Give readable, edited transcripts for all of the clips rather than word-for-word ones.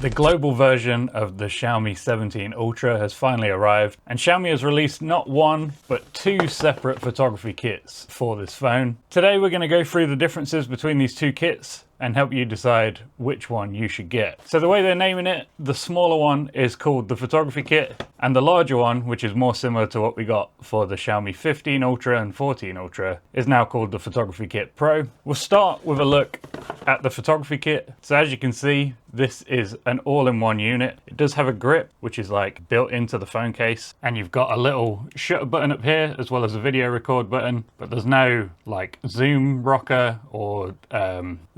The global version of the Xiaomi 17 Ultra has finally arrived, and Xiaomi has released not one, but two separate photography kits for this phone. Today we're going to go through the differences between these two kits and help you decide which one you should get. So the way they're naming it, the smaller one is called the photography kit, and the larger one, which is more similar to what we got for the Xiaomi 15 Ultra and 14 Ultra, is now called the photography kit Pro. We'll start with a look at the photography kit. So as you can see, this is an all-in-one unit. It does have a grip, which is like built into the phone case, and you've got a little shutter button up here as well as a video record button, but there's no like zoom rocker or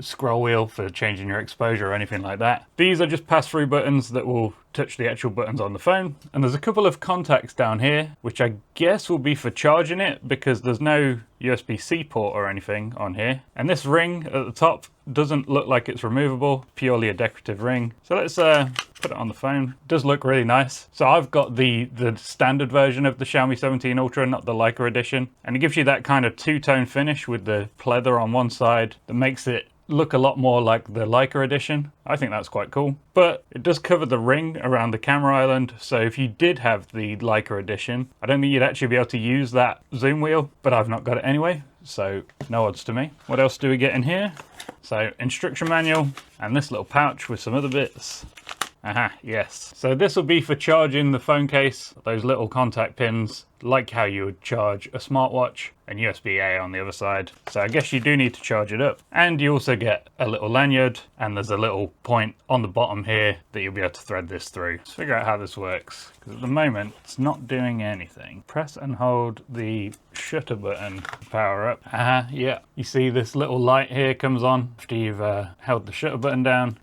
scroll wheel for changing your exposure or anything like that. These are just pass-through buttons that will touch the actual buttons on the phone, and there's a couple of contacts down here which I guess will be for charging it because there's no USB-C port or anything on here, and this ring at the top doesn't look like it's removable, purely a decorative ring. So let's put it on the phone. It does look really nice. So I've got the standard version of the Xiaomi 17 Ultra, not the Leica edition, and it gives you that kind of two-tone finish with the pleather on one side that makes it look a lot more like the Leica edition. I think that's quite cool, but it does cover the ring around the camera island, so if you did have the Leica edition, I don't think you'd actually be able to use that zoom wheel, but I've not got it anyway, so no odds to me. What else do we get in here? So instruction manual and this little pouch with some other bits. Aha, yes. So this will be for charging the phone case, those little contact pins, like how you would charge a smartwatch, and USB-A on the other side. So I guess you do need to charge it up. And you also get a little lanyard, and there's a little point on the bottom here that you'll be able to thread this through. Let's figure out how this works, because at the moment it's not doing anything. Press and hold the shutter button to power up. Aha, yeah. You see this little light here comes on after you've held the shutter button down.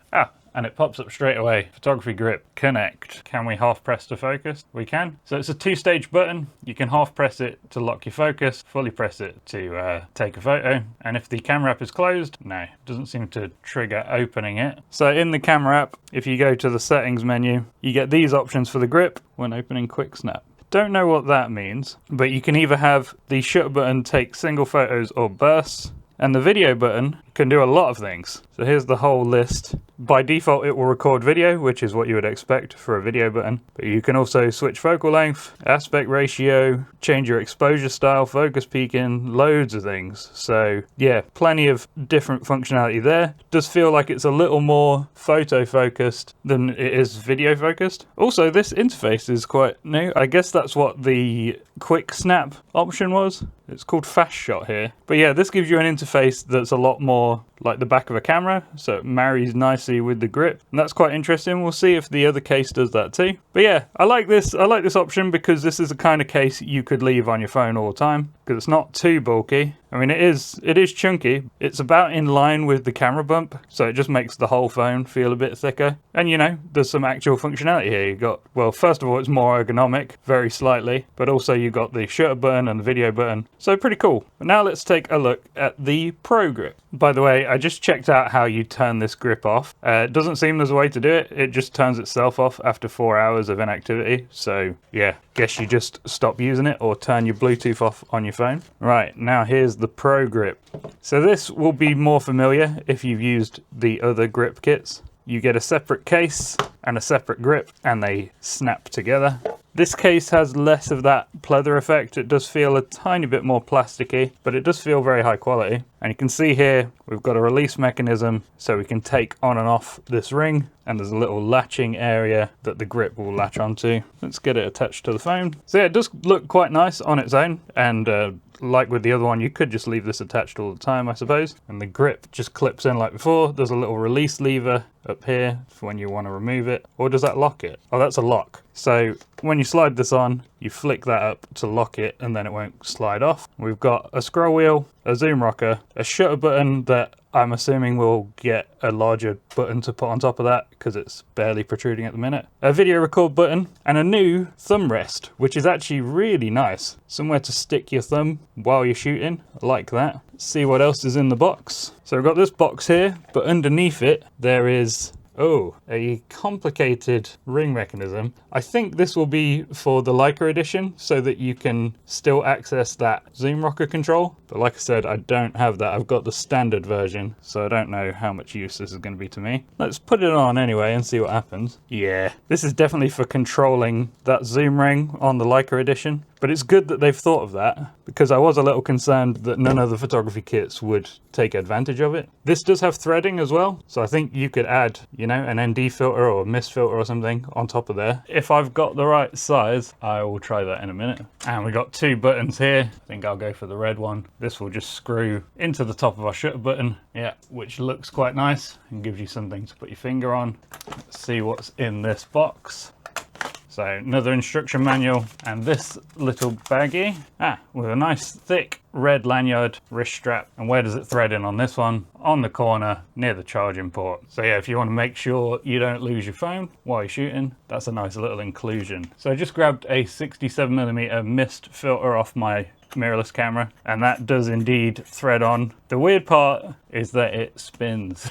And it pops up straight away. Photography grip, connect. Can we half press to focus? We can. So it's a two-stage button. You can half press it to lock your focus, fully press it to take a photo. And if the camera app is closed, no, it doesn't seem to trigger opening it. So in the camera app, if you go to the settings menu, you get these options for the grip when opening quick snap. Don't know what that means, but you can either have the shutter button take single photos or bursts, and the video button can do a lot of things. So here's the whole list. By default, it will record video, which is what you would expect for a video button. But you can also switch focal length, aspect ratio, change your exposure style, focus peaking, loads of things. So yeah, plenty of different functionality there. Does feel like it's a little more photo focused than it is video focused. Also, this interface is quite new. I guess that's what the quick snap option was. It's called fast shot here. But yeah, this gives you an interface that's a lot more like the back of a camera, so it marries nicely with the grip, and that's quite interesting. We'll see if the other case does that too. But yeah, I like this option because this is the kind of case you could leave on your phone all the time because it's not too bulky. I mean, it is chunky. It's about in line with the camera bump, so it just makes the whole phone feel a bit thicker. And you know, there's some actual functionality here. You got, well, first of all, it's more ergonomic, very slightly, but also you got the shutter button and the video button, so pretty cool. But now let's take a look at the Pro grip. By the way, I just checked out how you turn this grip off. It doesn't seem there's a way to do it. It just turns itself off after 4 hours of inactivity. So yeah, guess you just stop using it or turn your Bluetooth off on your phone. Right, now here's the Pro grip. So this will be more familiar if you've used the other grip kits. You get a separate case and a separate grip, and they snap together. This case has less of that pleather effect. It does feel a tiny bit more plasticky, but it does feel very high quality. And you can see here, we've got a release mechanism so we can take on and off this ring, and there's a little latching area that the grip will latch onto. Let's get it attached to the phone. So yeah, it does look quite nice on its own, and like with the other one, you could just leave this attached all the time, I suppose. And the grip just clips in like before. There's a little release lever up here for when you want to remove it. Or does that lock it? Oh, that's a lock. So when you slide this on, you flick that up to lock it, and then it won't slide off. We've got a scroll wheel, a zoom rocker, a shutter button that I'm assuming we'll get a larger button to put on top of that because it's barely protruding at the minute. A video record button and a new thumb rest, which is actually really nice. Somewhere to stick your thumb while you're shooting. I like that. Let's see what else is in the box. So we've got this box here, but underneath it there is Oh, a complicated ring mechanism. I think this will be for the Leica edition so that you can still access that zoom rocker control. But like I said, I don't have that. I've got the standard version, so I don't know how much use this is going to be to me. Let's put it on anyway and see what happens. Yeah, this is definitely for controlling that zoom ring on the Leica edition. But it's good that they've thought of that, because I was a little concerned that none of the photography kits would take advantage of it. This does have threading as well, so I think you could add, you know, an ND filter or a mist filter or something on top of there. If I've got the right size, I will try that in a minute. And we got two buttons here. I think I'll go for the red one. This will just screw into the top of our shutter button, yeah, which looks quite nice and gives you something to put your finger on. Let's see what's in this box. So another instruction manual and this little baggie with a nice thick red lanyard wrist strap. And where does it thread in on this one? On the corner near the charging port. So yeah, if you want to make sure you don't lose your phone while you're shooting, that's a nice little inclusion. So I just grabbed a 67mm mist filter off my mirrorless camera, and that does indeed thread on. The weird part is that it spins.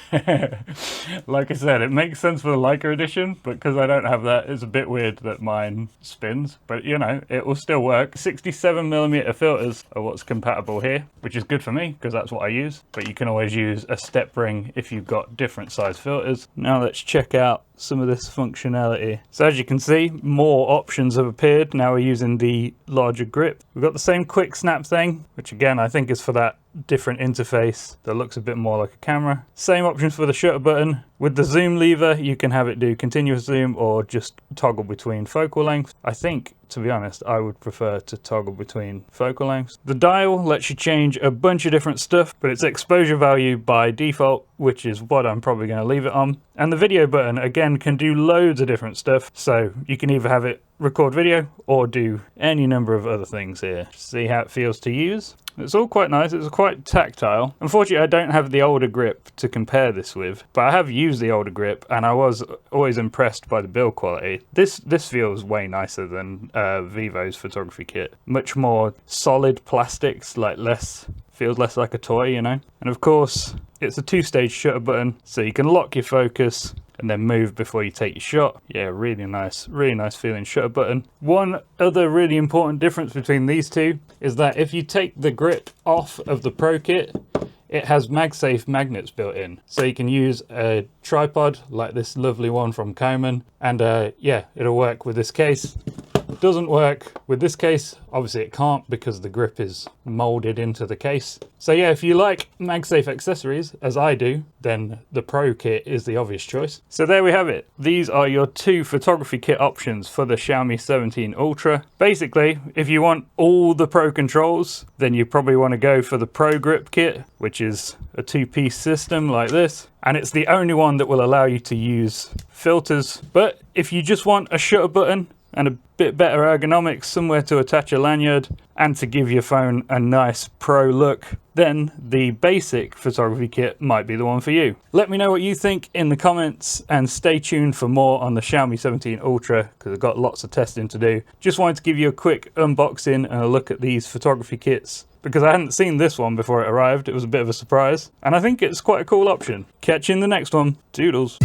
Like I said, it makes sense for the Leica edition, but because I don't have that, it's a bit weird that mine spins, but you know, it will still work. 67mm filters are what's compatible here, which is good for me because that's what I use, but you can always use a step ring if you've got different size filters. Now let's check out some of this functionality. So as you can see, more options have appeared. Now we're using the larger grip. We've got the same quick snap thing, which again I think is for that different interface that looks a bit more like a camera. Same options for the shutter button. With the zoom lever, you can have it do continuous zoom or just toggle between focal lengths. I think, to be honest, I would prefer to toggle between focal lengths. The dial lets you change a bunch of different stuff, but it's exposure value by default, which is what I'm probably going to leave it on. And the video button, again, can do loads of different stuff. So you can either have it record video or do any number of other things here. See how it feels to use. It's all quite nice. It's quite tactile. Unfortunately, I don't have the older grip to compare this with, but I have used the older grip and I was always impressed by the build quality. This feels way nicer than Vivo's photography kit. Much more solid plastics, like feels less like a toy, you know? And of course, it's a two-stage shutter button, so you can lock your focus and then move before you take your shot. Yeah, really nice feeling shutter button. One other really important difference between these two is that if you take the grip off of the Pro kit, it has MagSafe magnets built in. So you can use a tripod like this lovely one from Coman, and yeah, it'll work with this case. It doesn't work with this case. Obviously it can't because the grip is molded into the case. So yeah, if you like MagSafe accessories, as I do, then the Pro kit is the obvious choice. So there we have it. These are your two photography kit options for the Xiaomi 17 Ultra. Basically, if you want all the Pro controls, then you probably want to go for the Pro Grip kit, which is a two-piece system like this. And it's the only one that will allow you to use filters. But if you just want a shutter button and a bit better ergonomics, somewhere to attach a lanyard, and to give your phone a nice pro look, then the basic photography kit might be the one for you. Let me know what you think in the comments, and stay tuned for more on the Xiaomi 17 Ultra, because I've got lots of testing to do. Just wanted to give you a quick unboxing and a look at these photography kits, because I hadn't seen this one before it arrived. It was a bit of a surprise, and I think it's quite a cool option. Catch you in the next one. Toodles.